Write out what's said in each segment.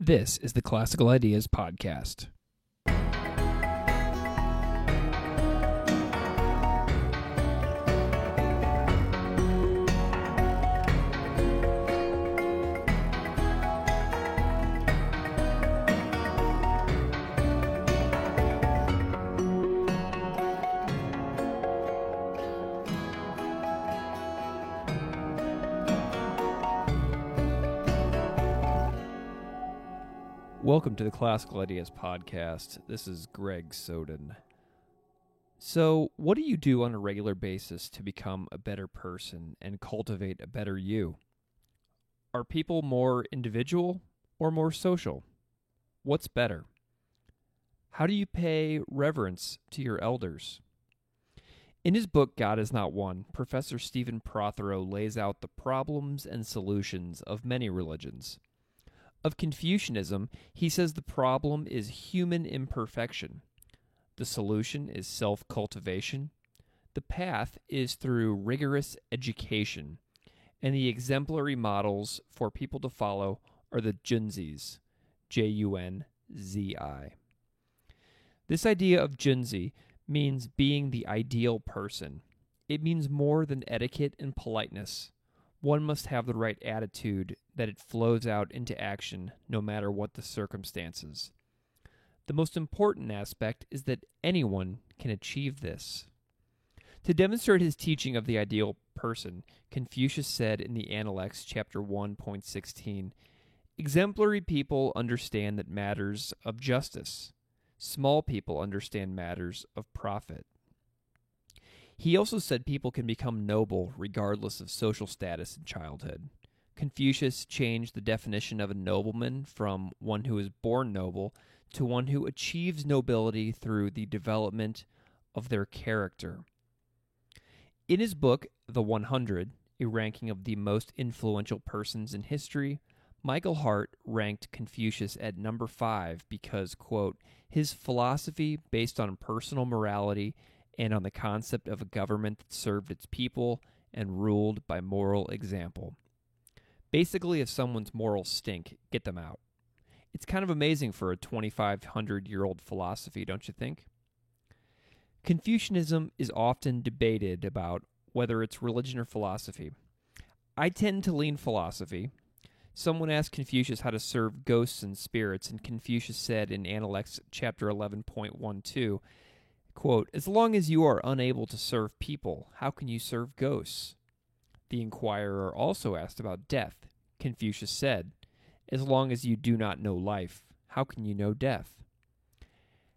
This is the Classical Ideas Podcast. Welcome to the Classical Ideas Podcast. This is Greg Soden. So, what do you do on a regular basis to become a better person and cultivate a better you? Are people more individual or more social? What's better? How do you pay reverence to your elders? In his book, God Is Not One, Professor Stephen Prothero lays out the problems and solutions of many religions. Of Confucianism, he says the problem is human imperfection. The solution is self-cultivation. The path is through rigorous education. And the exemplary models for people to follow are the Junzis, Junzi. This idea of Junzi means being the ideal person. It means more than etiquette and politeness. One must have the right attitude that it flows out into action no matter what the circumstances. The most important aspect is that anyone can achieve this. To demonstrate his teaching of the ideal person, Confucius said in the Analects, chapter 1.16, "Exemplary people understand that matters of justice. Small people understand matters of profit." He also said people can become noble regardless of social status in childhood. Confucius changed the definition of a nobleman from one who is born noble to one who achieves nobility through the development of their character. In his book, The 100, a ranking of the most influential persons in history, Michael Hart ranked Confucius at number 5 because, quote, his philosophy based on personal morality and on the concept of a government that served its people and ruled by moral example. Basically, if someone's morals stink, get them out. It's kind of amazing for a 2,500-year-old philosophy, don't you think? Confucianism is often debated about whether it's religion or philosophy. I tend to lean philosophy. Someone asked Confucius how to serve ghosts and spirits, and Confucius said in Analects chapter 11.12, quote, as long as you are unable to serve people, how can you serve ghosts? The inquirer also asked about death. Confucius said, as long as you do not know life, how can you know death?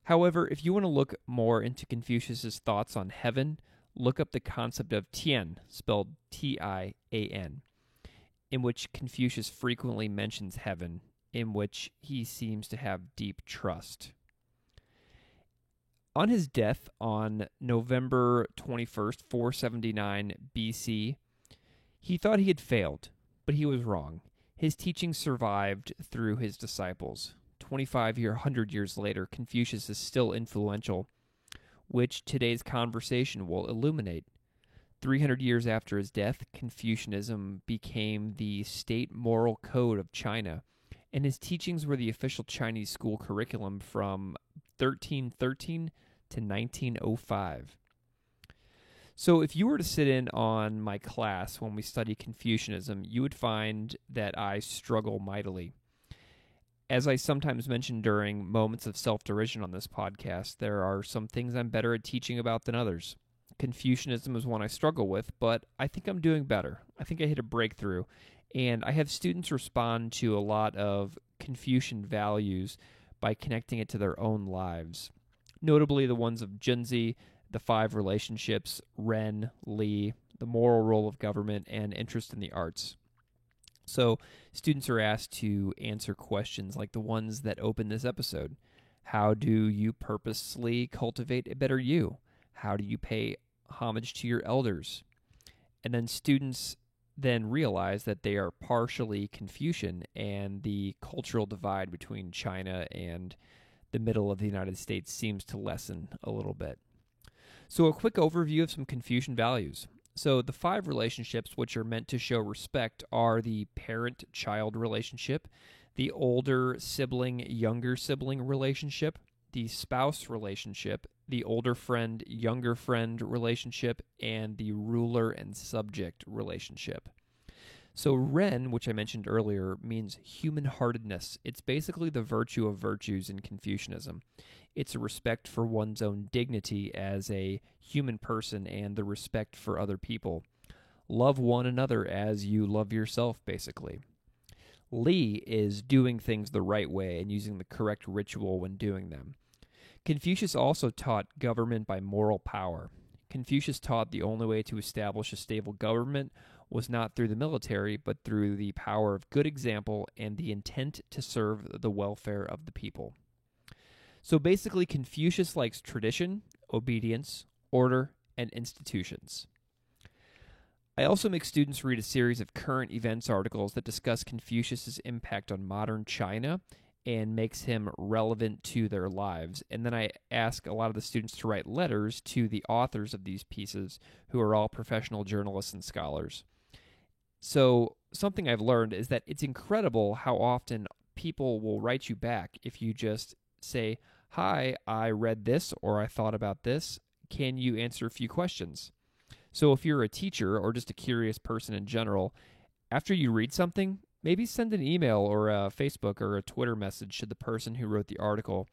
However, if you want to look more into Confucius's thoughts on heaven, look up the concept of Tian, spelled T-I-A-N, in which Confucius frequently mentions heaven, in which he seems to have deep trust. On his death on November 21st, 479 BC, he thought he had failed, but he was wrong. His teachings survived through his disciples. 100 years later, Confucius is still influential, which today's conversation will illuminate. 300 years after his death, Confucianism became the state moral code of China, and his teachings were the official Chinese school curriculum from 1313 to 1905. So if you were to sit in on my class when we study Confucianism, you would find that I struggle mightily. As I sometimes mention during moments of self-derision on this podcast, there are some things I'm better at teaching about than others. Confucianism is one I struggle with, but I think I'm doing better. I think I hit a breakthrough, and I have students respond to a lot of Confucian values by connecting it to their own lives. Notably the ones of Junzi, the 5 relationships, Ren, Li, the moral role of government, and interest in the arts. So students are asked to answer questions like the ones that open this episode. How do you purposely cultivate a better you? How do you pay homage to your elders? And then students then realize that they are partially Confucian, and the cultural divide between China and the middle of the United States seems to lessen a little bit. So a quick overview of some Confucian values. So the 5 relationships which are meant to show respect are the parent-child relationship, the older sibling-younger sibling relationship, the spouse relationship, the older friend, younger friend relationship, and the ruler and subject relationship. So Ren, which I mentioned earlier, means human-heartedness. It's basically the virtue of virtues in Confucianism. It's a respect for one's own dignity as a human person and the respect for other people. Love one another as you love yourself, basically. Li is doing things the right way and using the correct ritual when doing them. Confucius also taught government by moral power. Confucius taught the only way to establish a stable government was not through the military, but through the power of good example and the intent to serve the welfare of the people. So basically, Confucius likes tradition, obedience, order, and institutions. I also make students read a series of current events articles that discuss Confucius's impact on modern China and makes him relevant to their lives. And then I ask a lot of the students to write letters to the authors of these pieces, who are all professional journalists and scholars. So something I've learned is that it's incredible how often people will write you back if you just say, "Hi, I read this," or "I thought about this. Can you answer a few questions?" So if you're a teacher or just a curious person in general, after you read something, maybe send an email or a Facebook or a Twitter message to the person who wrote the article.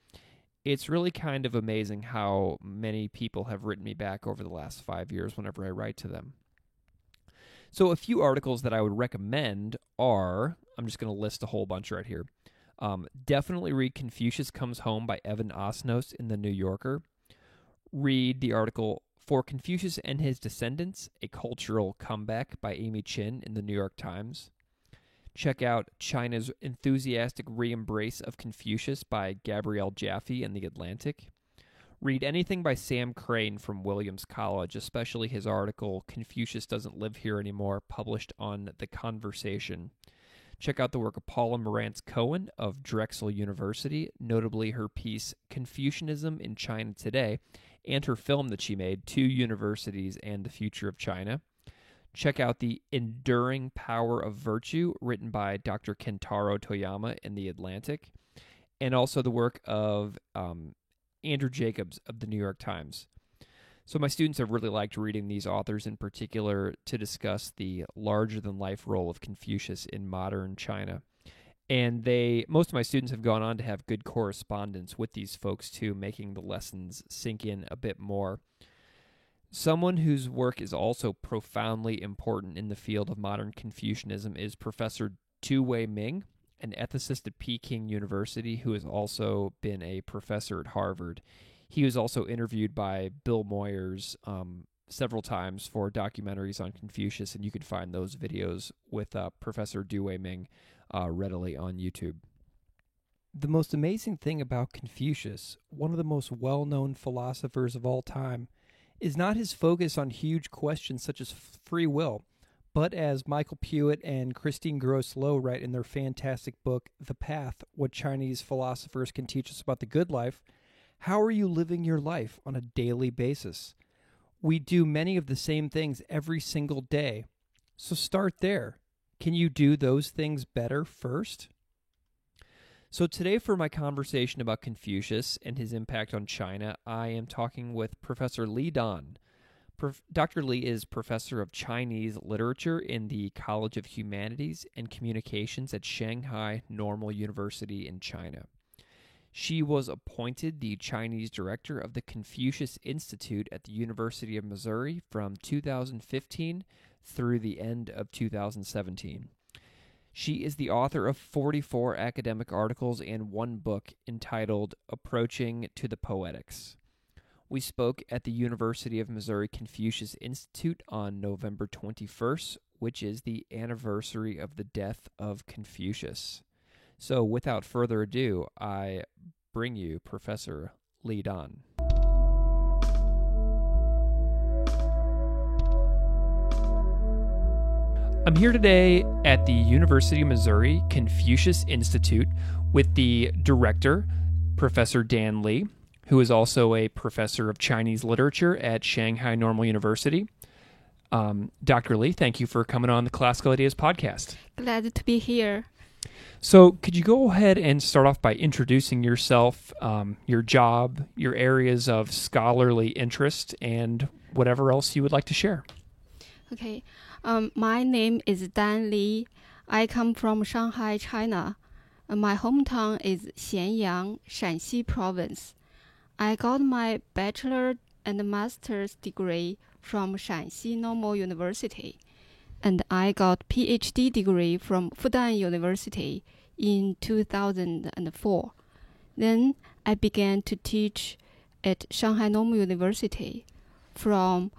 It's really kind of amazing how many people have written me back over the last 5 years whenever I write to them. So a few articles that I would recommend are, I'm just going to list a whole bunch right here. Definitely read Confucius Comes Home by Evan Osnos in The New Yorker. Read the article For Confucius and His Descendants, A Cultural Comeback by Amy Chin in The New York Times. Check out China's Enthusiastic Re-Embrace of Confucius by Gabrielle Jaffe in The Atlantic. Read anything by Sam Crane from Williams College, especially his article, Confucius Doesn't Live Here Anymore, published on The Conversation. Check out the work of Paula Marantz Cohen of Drexel University, notably her piece, Confucianism in China Today, and her film that she made, Two Universities and the Future of China. Check out The Enduring Power of Virtue, written by Dr. Kentaro Toyama in The Atlantic, and also the work of Andrew Jacobs of The New York Times. So my students have really liked reading these authors in particular to discuss the larger-than-life role of Confucius in modern China. And most of my students have gone on to have good correspondence with these folks too, making the lessons sink in a bit more. Someone whose work is also profoundly important in the field of modern Confucianism is Professor Du-Wei Ming, an ethicist at Peking University who has also been a professor at Harvard. He was also interviewed by Bill Moyers several times for documentaries on Confucius, and you can find those videos with Professor Du-Wei Ming readily on YouTube. The most amazing thing about Confucius, one of the most well-known philosophers of all time, is not his focus on huge questions such as free will, but as Michael Puett and Christine Gross-Low write in their fantastic book, The Path, What Chinese Philosophers Can Teach Us About the Good Life, how are you living your life on a daily basis? We do many of the same things every single day. So start there. Can you do those things better first? So today for my conversation about Confucius and his impact on China, I am talking with Professor Li Dan. Dr. Li is professor of Chinese literature in the College of Humanities and Communications at Shanghai Normal University in China. She was appointed the Chinese director of the Confucius Institute at the University of Missouri from 2015 through the end of 2017. She is the author of 44 academic articles and one book entitled Approaching to the Poetics. We spoke at the University of Missouri Confucius Institute on November 21st, which is the anniversary of the death of Confucius. So without further ado, I bring you Professor Li Dan. I'm here today at the University of Missouri Confucius Institute with the director, Professor Dan Li, who is also a professor of Chinese literature at Shanghai Normal University. Dr. Li, thank you for coming on the Classical Ideas podcast. Glad to be here. So, could you go ahead and start off by introducing yourself, your job, your areas of scholarly interest, and whatever else you would like to share? Okay. My name is Dan Li. I come from Shanghai, China. My hometown is Xianyang, Shanxi Province. I got my bachelor and master's degree from Shanxi Normal University, and I got PhD degree from Fudan University in 2004. Then I began to teach at Shanghai Normal University, from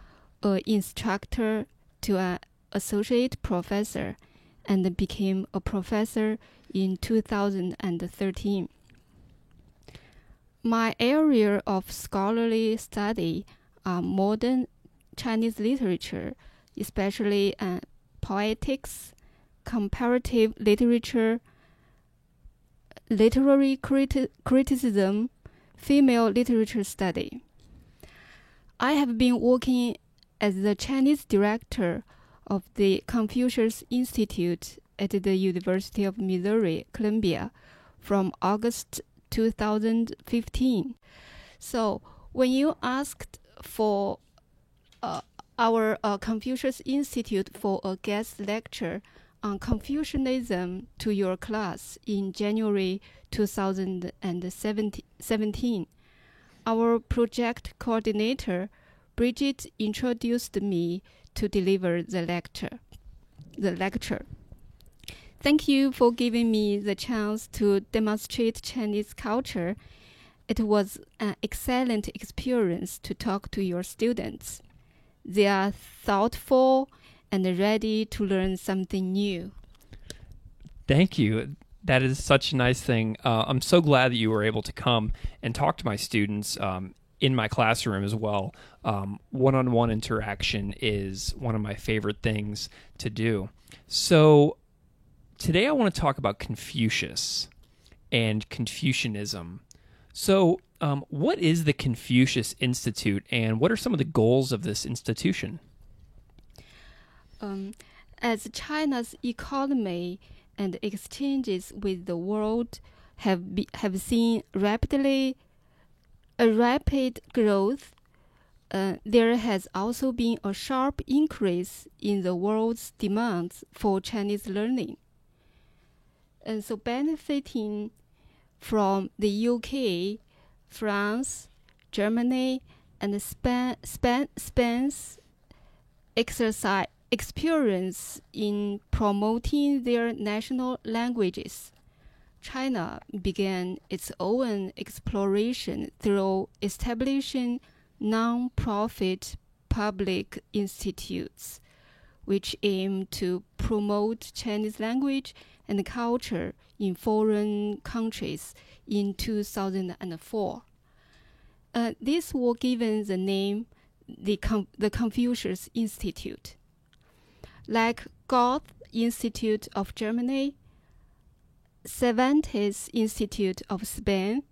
an instructor to an associate professor, and became a professor in 2013. My area of scholarly study are modern Chinese literature, especially poetics, comparative literature, literary criticism, female literature study. I have been working as the Chinese director of the Confucius Institute at the University of Missouri, Columbia, from August 2015. So when you asked for our Confucius Institute for a guest lecture on Confucianism to your class in January 2017, our project coordinator, Bridget, introduced me to deliver the lecture. Thank you for giving me the chance to demonstrate Chinese culture. It was an excellent experience to talk to your students. They are thoughtful and ready to learn something new. Thank you. That is such a nice thing. I'm so glad that you were able to come and talk to my students in my classroom as well. One-on-one interaction is one of my favorite things to do. So today I want to talk about Confucius and Confucianism. So what is the Confucius Institute, and what are some of the goals of this institution? As China's economy and exchanges with the world have seen rapid growth, there has also been a sharp increase in the world's demands for Chinese learning. And so benefiting from the UK, France, Germany, and Spain's experience in promoting their national languages, China began its own exploration through establishing non-profit public institutes, which aim to promote Chinese language and culture in foreign countries in 2004. These were given the name the Confucius Institute. Like Goethe Institute of Germany, Cervantes Institute of Spain,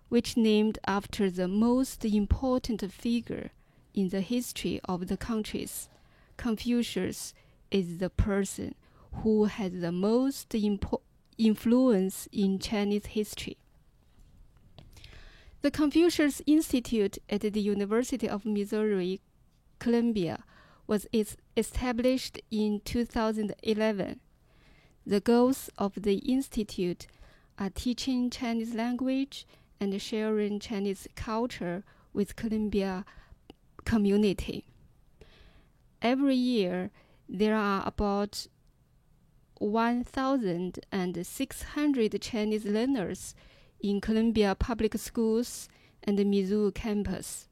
which named after the most important figure in the history of the countries, Confucius is the person who has the most influence in Chinese history. The Confucius Institute at the University of Missouri, Columbia, was established in 2011. The goals of the institute are teaching Chinese language and sharing Chinese culture with Columbia community. Every year, there are about 1,600 Chinese learners in Columbia Public Schools and the Mizzou campus.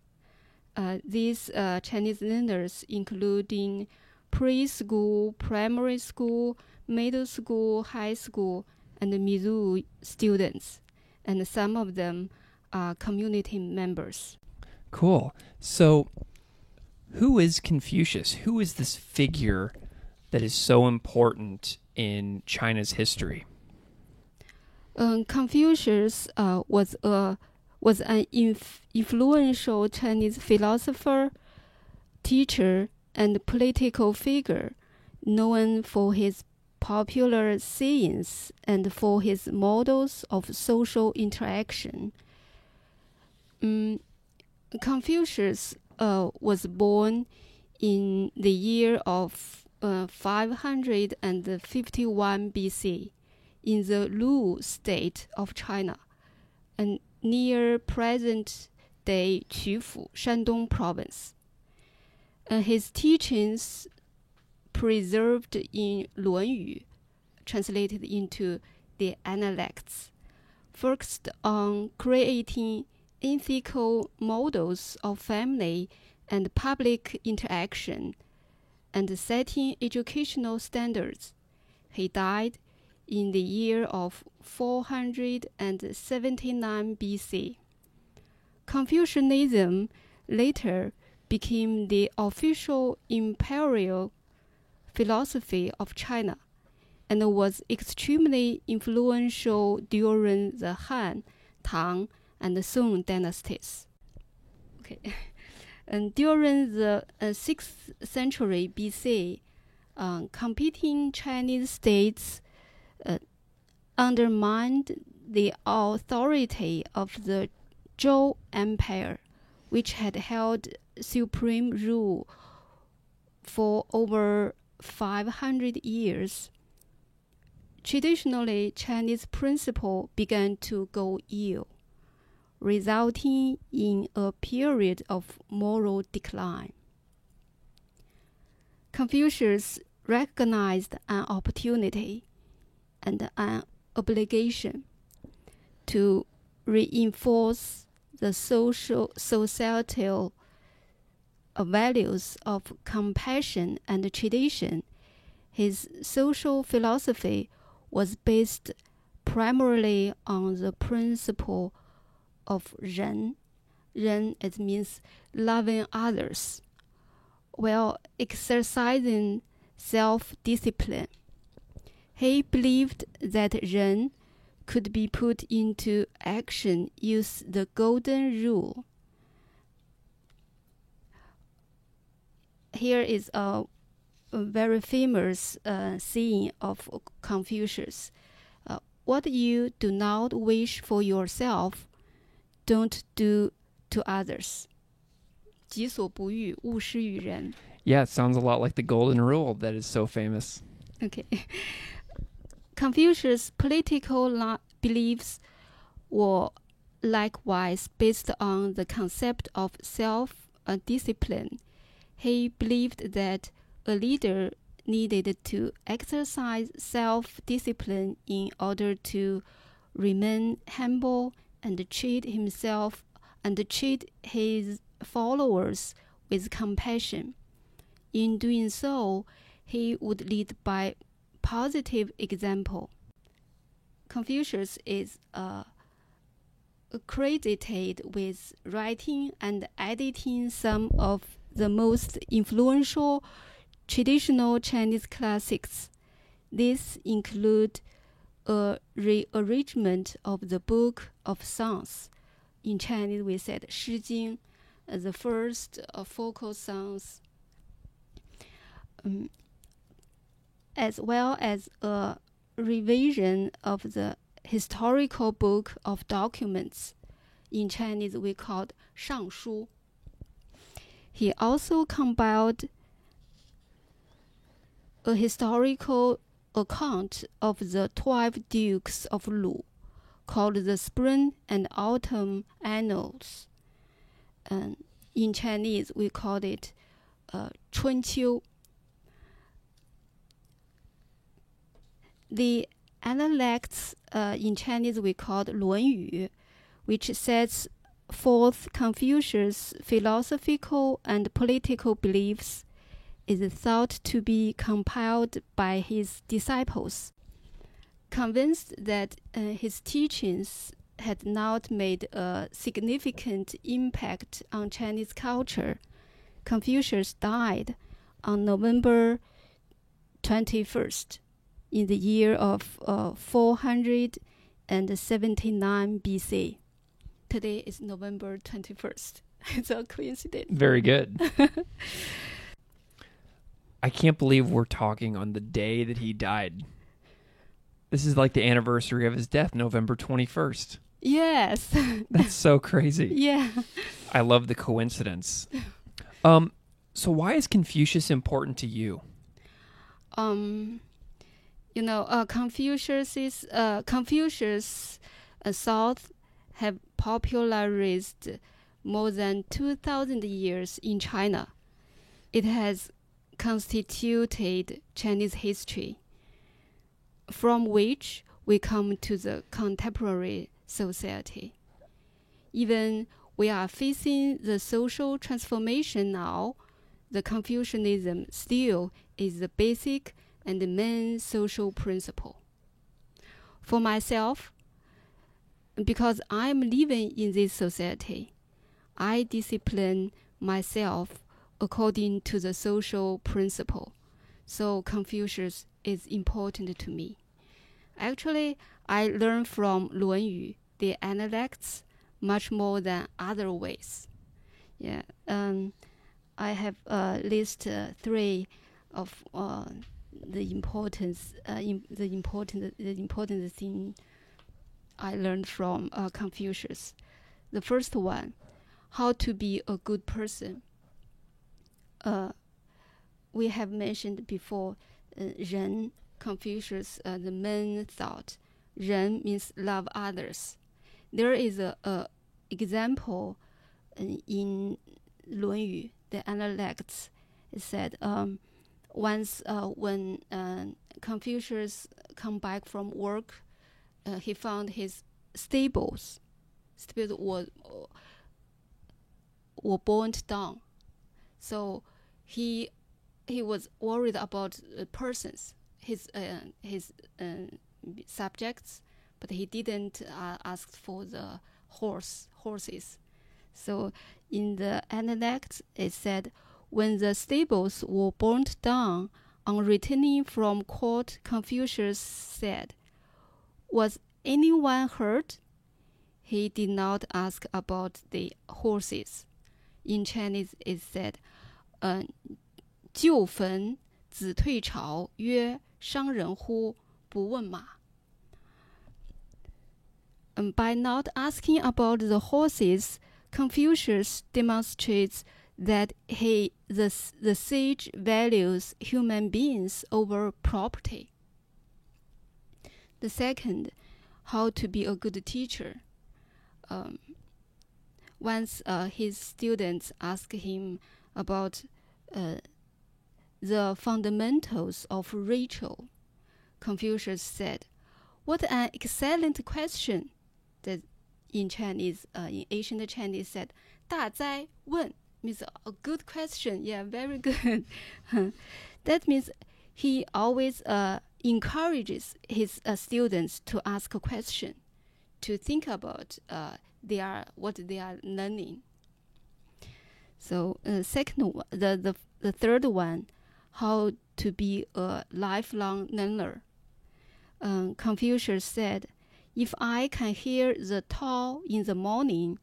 These Chinese learners, including preschool, primary school, middle school, high school, and Mizzou students, and some of them are community members. Cool. So, who is Confucius? Who is this figure that is so important in China's history? Confucius was an influential Chinese philosopher, teacher, and political figure known for his popular sayings and for his models of social interaction. Confucius was born in the year of 551 BC in the Lu state of China, and near present-day Qufu, Shandong province. His teachings preserved in 论语, translated into the Analects, focused on creating ethical models of family and public interaction and setting educational standards. He died in the year of 479 BC. Confucianism later became the official imperial philosophy of China and was extremely influential during the Han, Tang, and Song dynasties. And during the 6th century BC, competing Chinese states undermined the authority of the Zhou Empire, which had held supreme rule for over 500 years. Traditionally, Chinese principle began to go ill, resulting in a period of moral decline. Confucius recognized an opportunity and an obligation to reinforce the societal values of compassion and tradition. His social philosophy was based primarily on the principle of 仁. 仁, it means loving others, while exercising self-discipline. He believed that 仁 could be put into action using the golden rule. Here is a very famous saying of Confucius. What you do not wish for yourself, don't do to others. 己所不欲，勿施于人. Yeah, it sounds a lot like the golden rule that is so famous. Okay. Confucius' political beliefs were likewise based on the concept of self-discipline. He believed that a leader needed to exercise self-discipline in order to remain humble and treat himself and treat his followers with compassion. In doing so, he would lead by positive example. Confucius is credited with writing and editing some of the most influential traditional Chinese classics. These include a rearrangement of the Book of Songs. In Chinese, we said 诗经, the first folk songs, as well as a revision of the historical book of documents. In Chinese, we called 尚书. He also compiled a historical account of the 12 dukes of Lu, called the Spring and Autumn Annals. In Chinese, we called it 春秋. The Analects, in Chinese, we called 论语, which sets forth Confucius' philosophical and political beliefs, is thought to be compiled by his disciples. Convinced that his teachings had not made a significant impact on Chinese culture, Confucius died on November 21st in the year of 479 BC. Today is November 21st. It's a coincidence. Very good. I can't believe we're talking on the day that he died. This is like the anniversary of his death, November 21st. Yes. That's so crazy. Yeah. I love the coincidence. So why is Confucius important to you? Confucius' thought have popularized more than 2,000 years in China. It has constituted Chinese history, from which we come to the contemporary society. Even we are facing the social transformation now, the Confucianism still is the basic and the main social principle. For myself, because I'm living in this society, I discipline myself according to the social principle. So Confucius is important to me. Actually, I learn from 论语, the analects, much more than other ways. Yeah, I have list 3 of the important thing I learned from Confucius. The first one, how to be a good person. We have mentioned before, 人, Confucius, the main thought. 人 means love others. There is a example in 论语, the analects. It said, once when Confucius come back from work, he found his stables were burnt down. So he was worried about persons, his subjects, but he didn't ask for the horses. So in the Analects, it said, when the stables were burnt down, on returning from court, Confucius said, was anyone hurt? He did not ask about the horses. In Chinese, it said, 旧坟子退朝曰伤人乎不问马. By not asking about the horses, Confucius demonstrates that the sage values human beings over property. The second, how to be a good teacher. Once his students asked him about the fundamentals of ritual, Confucius said, "What an excellent question!" That in Chinese, in ancient Chinese, said, 大哉问 means a good question. Yeah, very good. That means he always encourages his students to ask a question, to think about what they are learning. So second, the third one, how to be a lifelong learner. Confucius said, if I can hear the Tao in the morning,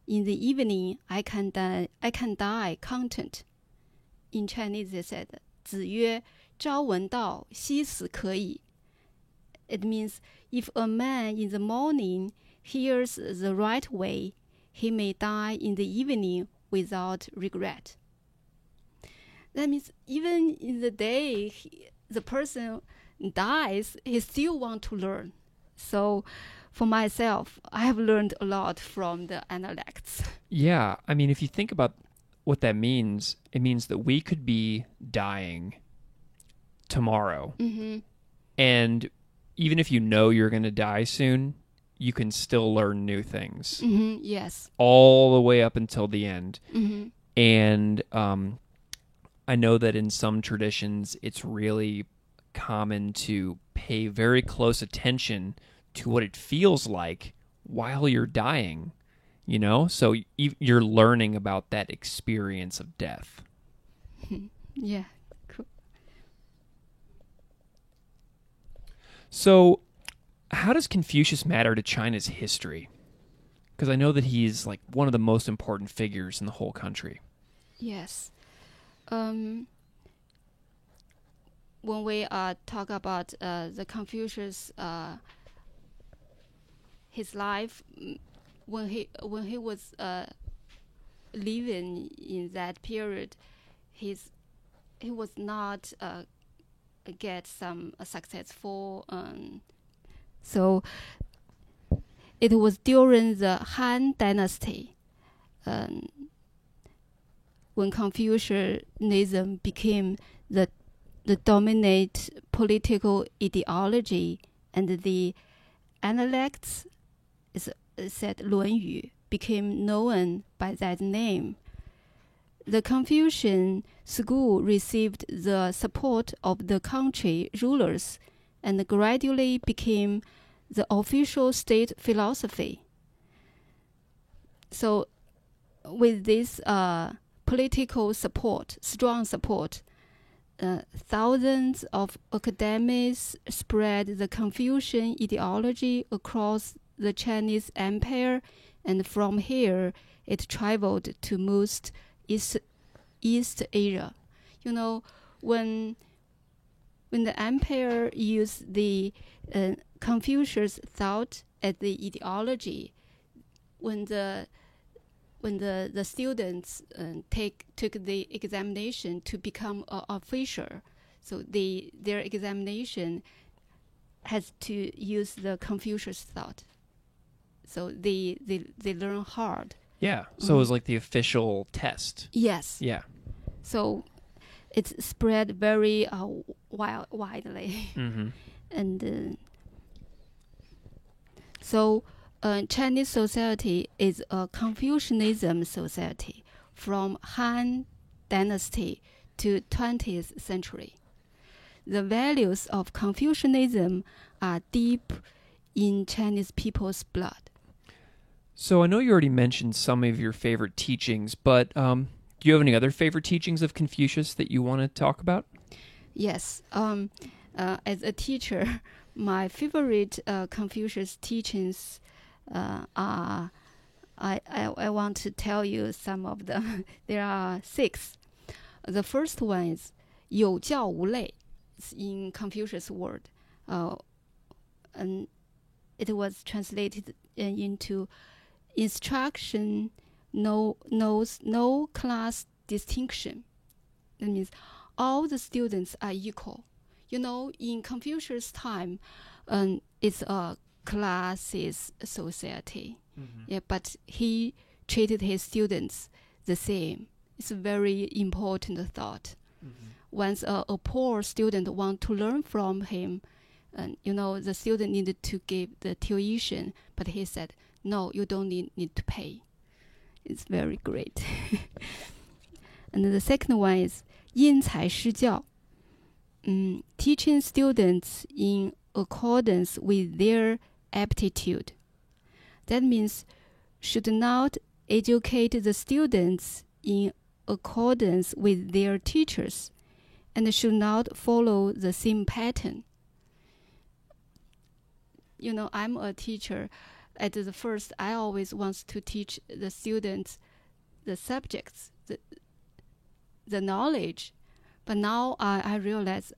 in the evening I can die content. In Chinese they said, 子曰朝闻道夕死可以. It means if a man in the morning hears the right way, he may die in the evening without regret. That means even in the day the person dies, he still wants to learn. So for myself, I have learned a lot from the Analects. Yeah, I mean, if you think about what that means, it means that we could be dying tomorrow. Mm-hmm. And even if you know you're going to die soon, you can still learn new things. Mm-hmm, yes. All the way up until the end. Mm-hmm. And I know that in some traditions, it's really common to pay very close attention to what it feels like while you're dying, you know? So you're learning about that experience of death. Yeah, cool. So how does Confucius matter to China's history? Because I know that he's like one of the most important figures in the whole country. Yes. when we talk about the Confucius, his life, when he was living in that period, he was not get some successful. So it was during the Han Dynasty when Confucianism became the dominant political ideology, and the analects said 论语 became known by that name. The Confucian school received the support of the country rulers and gradually became the official state philosophy. So with this political support, strong support, thousands of academics spread the Confucian ideology across the Chinese Empire, and from here it traveled to most East Asia. You know, when the empire used the Confucius thought as the ideology, when the students took the examination to become an officer, so their examination has to use the Confucius thought. So they learn hard. Yeah. So it was like the official test. Yes. Yeah. So it's spread very widely. Mm-hmm. And so Chinese society is a Confucianism society from Han Dynasty to 20th century. The values of Confucianism are deep in Chinese people's blood. So I know you already mentioned some of your favorite teachings, but do you have any other favorite teachings of Confucius that you want to talk about? Yes. As a teacher, my favorite Confucius teachings are, I want to tell you some of them. There are 6. The first one is 有教无类. It's in Confucius word. And it was translated into instruction knows no class distinction. That means all the students are equal. You know, in Confucius' time, it's a classes society. Mm-hmm. Yeah, but he treated his students the same. It's a very important thought. Mm-hmm. Once a poor student want to learn from him, you know, the student needed to give the tuition, but he said, no, you don't need to pay. It's very great. And the second one is 因材施教. Teaching students in accordance with their aptitude. That means should not educate the students in accordance with their teachers and should not follow the same pattern. You know, I'm a teacher. At the first, I always want to teach the students the subjects, the knowledge. But now I realize,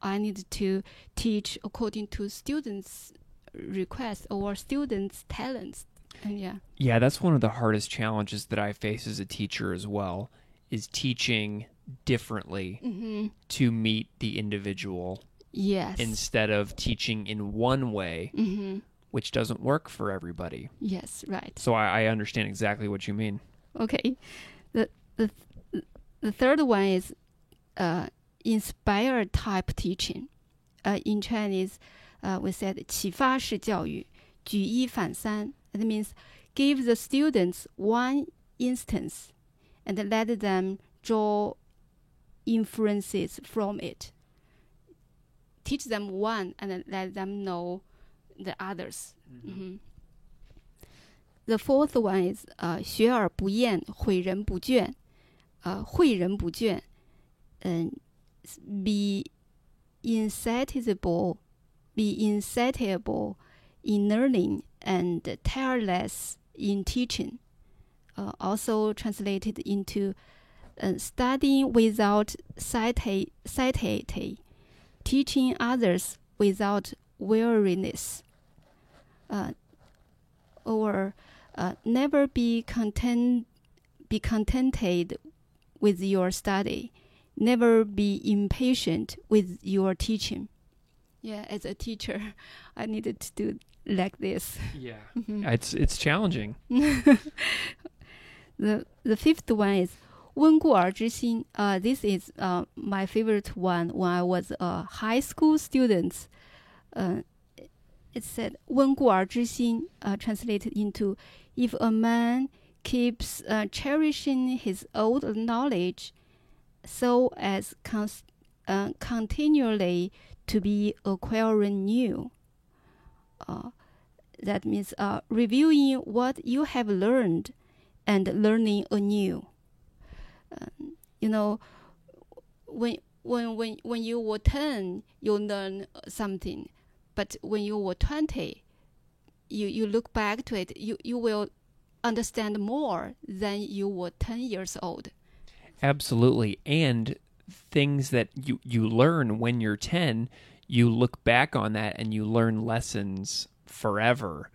I need to teach according to students' requests or students' talents. And yeah, that's one of the hardest challenges that I face as a teacher as well, is teaching differently to meet the individual. Yes. Instead of teaching in one way, which doesn't work for everybody. Yes, right. So I understand exactly what you mean. Okay. The third one is inspired type teaching. In Chinese, we said 启发式教育, 举一反三. That means give the students one instance and let them draw inferences from it. Teach them one and let them know the others. The fourth one is 学而不厌，诲人不倦。诲人不倦 be insatiable in learning and tireless in teaching. Also translated into studying without satiety, teaching others without weariness, or never be contented with your study, never be impatient with your teaching. Yeah, as a teacher, I needed to do like this. Yeah. It's challenging. The fifth one is 温故而知新. This is my favorite one when I was a high school student. It said 温故而知新, translated into, if a man keeps cherishing his old knowledge so as continually to be acquiring new. That means reviewing what you have learned and learning anew. When you were 10, you learn something, but when you were 20, you look back to it, you will understand more than you were 10 years old. Absolutely. And things that you learn when you're 10, you look back on that and you learn lessons forever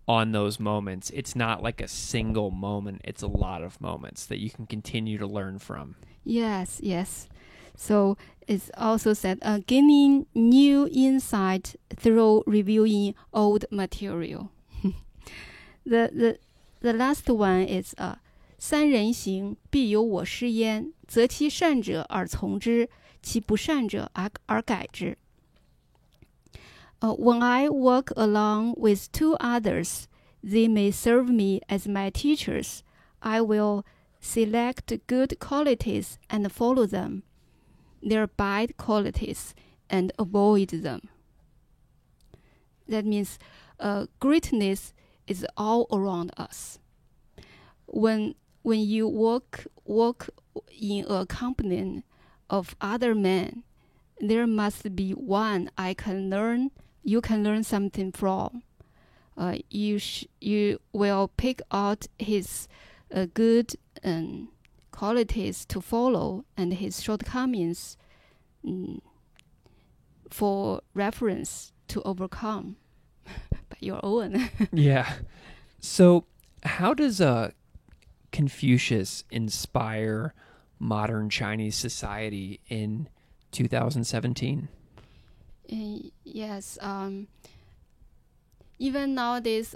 on those moments. It's not like a single moment. It's a lot of moments that you can continue to learn from. Yes. So it's also said gaining new insight through reviewing old material. The last one is 三人行，必有我师焉，择其善者而从之，其不善者而改之。When I walk along with 2 others, they may serve me as my teachers. I will select good qualities and follow them, their bad qualities and avoid them. That means greatness is all around us. When you walk in a company of other men, there must be one you can learn something from. You will pick out his good qualities to follow and his shortcomings for reference to overcome by your own. Yeah. So how does Confucius inspire modern Chinese society in 2017? Yes. Even nowadays,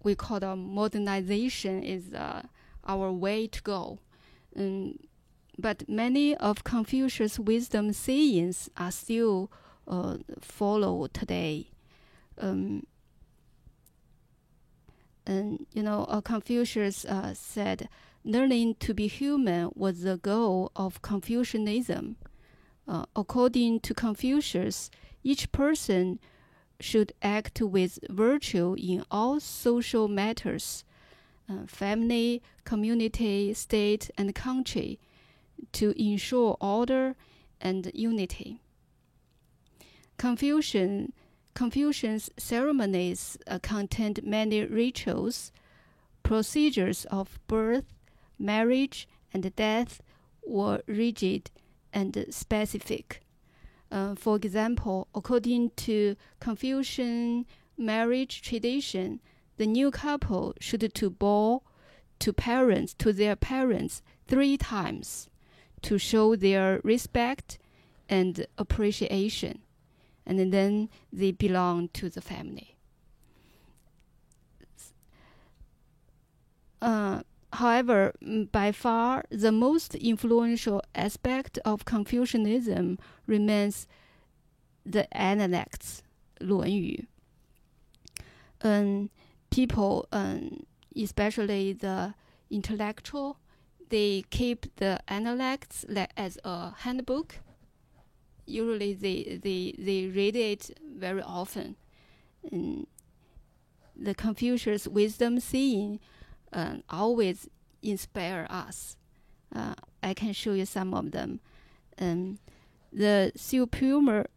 we call the modernization is our way to go. But many of Confucius' wisdom sayings are still followed today. Confucius said, learning to be human was the goal of Confucianism. According to Confucius, each person should act with virtue in all social matters, family, community, state, and country, to ensure order and unity. Confucian's ceremonies contained many rituals. Procedures of birth, marriage, and death were rigid and specific. For example, according to Confucian marriage tradition, the new couple should bow to their parents 3 times to show their respect and appreciation, and then they belong to the family. However, by far the most influential aspect of Confucianism remains the Analects, 论语. People, especially the intellectual, they keep the Analects as a handbook. Usually they read it very often. The Confucius wisdom saying always inspire us. I can show you some of them. The superior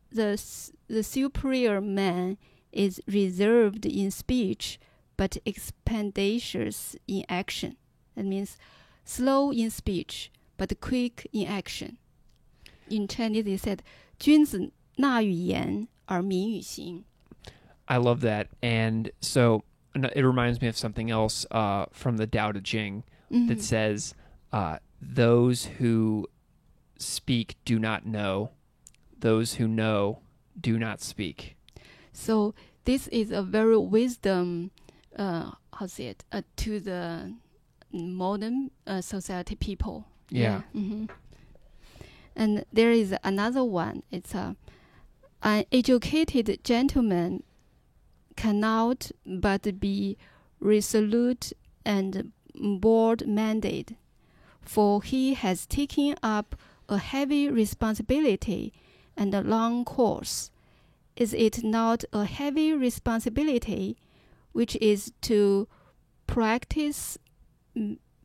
man is reserved in speech but expeditious in action. That means slow in speech but quick in action. In Chinese, they said, 君子纳语言而民语行。 I love that. And so it reminds me of something else from the Tao Te Ching that says, those who speak do not know, those who know do not speak. So this is a very wisdom, to the modern society people. Yeah. And there is another one. It's an educated gentleman cannot but be resolute and bold-minded, for he has taken up a heavy responsibility and a long course. Is it not a heavy responsibility, which is to practice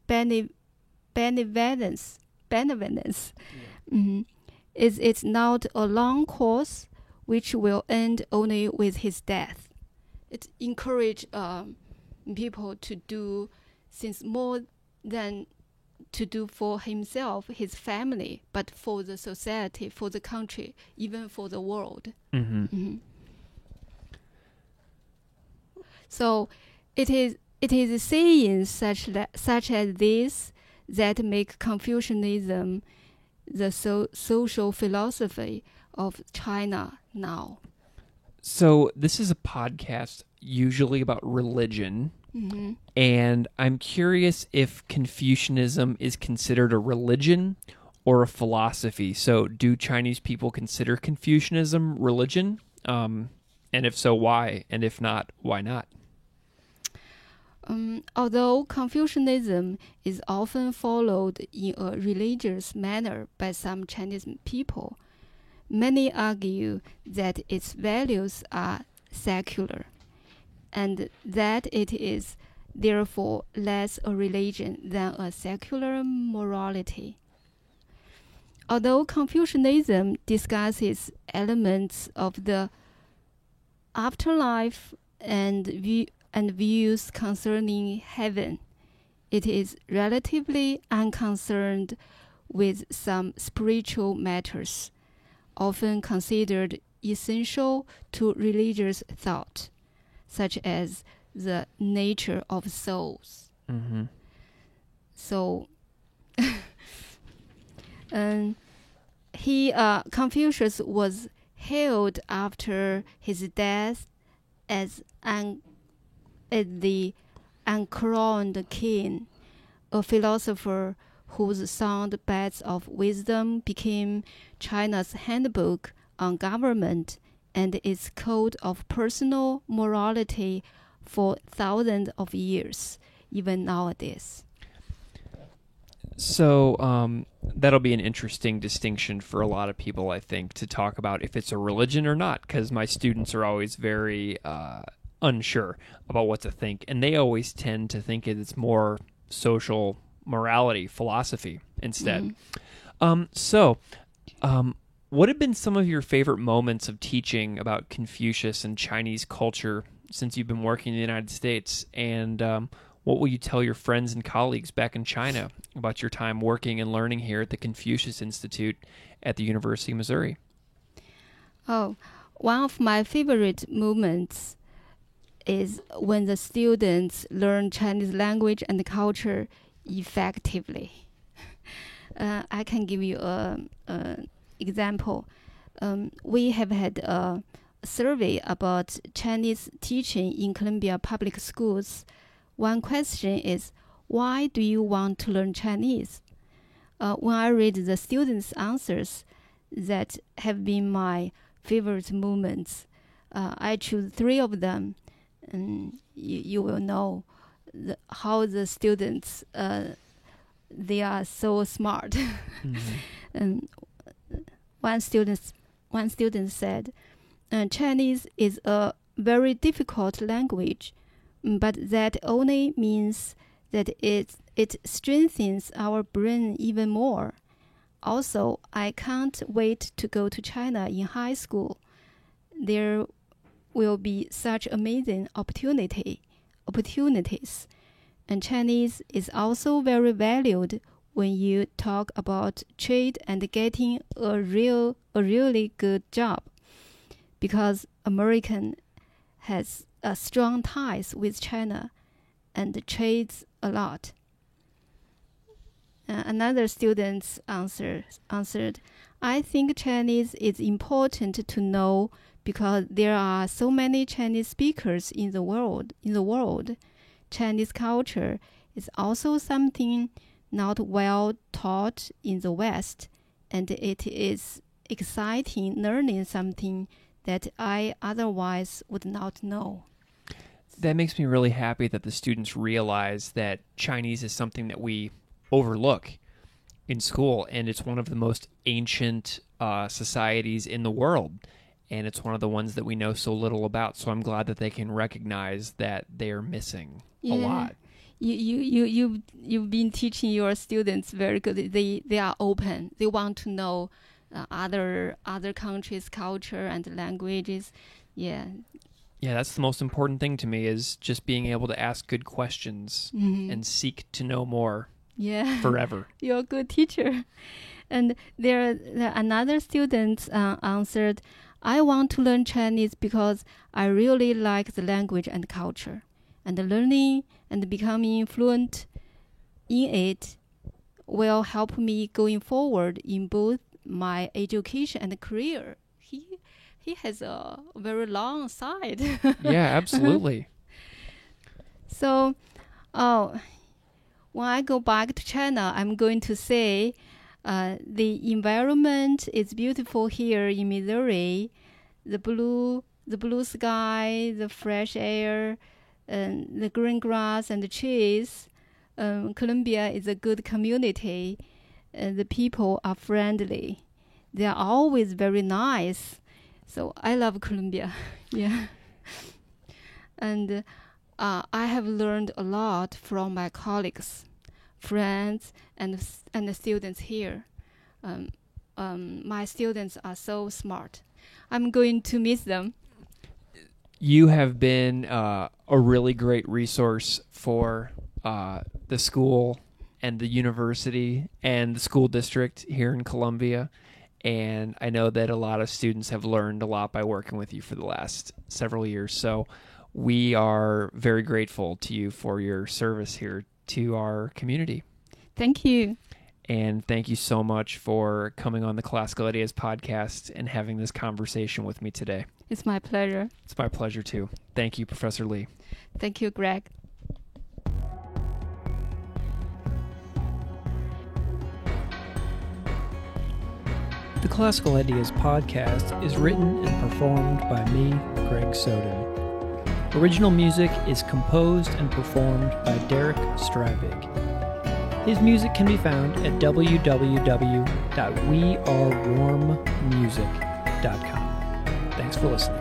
benevolence? Is it not a long course, which will end only with his death? It encourages people to do things more than to do for himself, his family, but for the society, for the country, even for the world. So it is sayings such as this that make Confucianism the social philosophy of China now. So this is a podcast usually about religion, and I'm curious if Confucianism is considered a religion or a philosophy. So do Chinese people consider Confucianism religion? And if so, why? And if not, why not? Although Confucianism is often followed in a religious manner by some Chinese people, many argue that its values are secular, and that it is therefore less a religion than a secular morality. Although Confucianism discusses elements of the afterlife and views concerning heaven, it is relatively unconcerned with some spiritual matters, often considered essential to religious thought, such as the nature of souls. So, Confucius was hailed after his death as the uncrowned king, a philosopher whose sound bites of wisdom became China's handbook on government and its code of personal morality for thousands of years, even nowadays. So that'll be an interesting distinction for a lot of people, I think, to talk about if it's a religion or not, because my students are always very unsure about what to think, and they always tend to think it's more social morality, philosophy instead. What have been some of your favorite moments of teaching about Confucius and Chinese culture since you've been working in the United States? And what will you tell your friends and colleagues back in China about your time working and learning here at the Confucius Institute at the University of Missouri? Oh, one of my favorite moments is when the students learn Chinese language and culture effectively. I can give you an example. We have had a survey about Chinese teaching in Columbia Public Schools. One question is, why do you want to learn Chinese? When I read the students' answers that have been my favorite moments, I choose 3 of them, and you will know how the students, they are so smart. And one student said, Chinese is a very difficult language, but that only means that it strengthens our brain even more. Also, I can't wait to go to China in high school. There will be such amazing opportunities. And Chinese is also very valued when you talk about trade and getting a really good job. because American has strong ties with China and trades a lot. Another student answered, I think Chinese is important to know because there are so many Chinese speakers in the world. Chinese culture is also something not well taught in the West, and it is exciting learning something that I otherwise would not know. That makes me really happy that the students realize that Chinese is something that we overlook in school, and it's one of the most ancient societies in the world, and it's one of the ones that we know so little about. So I'm glad that they can recognize that they are missing a lot. You've been teaching your students very good. They are open. They want to know other countries' culture and languages. Yeah, that's the most important thing to me, is just being able to ask good questions and seek to know more. Forever. You're a good teacher. And another student answered, I want to learn Chinese because I really like the language and culture, and learning and becoming fluent in it will help me going forward in both my education and career. He has a very long side. Yeah, absolutely. So, when I go back to China, I'm going to say the environment is beautiful here in Missouri. The blue sky, the fresh air, the green grass and the trees. Columbia is a good community. The people are friendly. They are always very nice. So I love Columbia. Yeah. And I have learned a lot from my colleagues, friends, and the students here. My students are so smart. I'm going to miss them. You have been a really great resource for the school and the university and the school district here in Columbia. And I know that a lot of students have learned a lot by working with you for the last several years. So we are very grateful to you for your service here to our community. Thank you. And thank you so much for coming on the Classical Ideas podcast and having this conversation with me today. It's my pleasure. It's my pleasure too. Thank you, Professor Lee. Thank you, Greg. The Classical Ideas podcast is written and performed by me, Greg Soden. Original music is composed and performed by Derek Strybig. His music can be found at www.wearewarmmusic.com. Thanks for listening.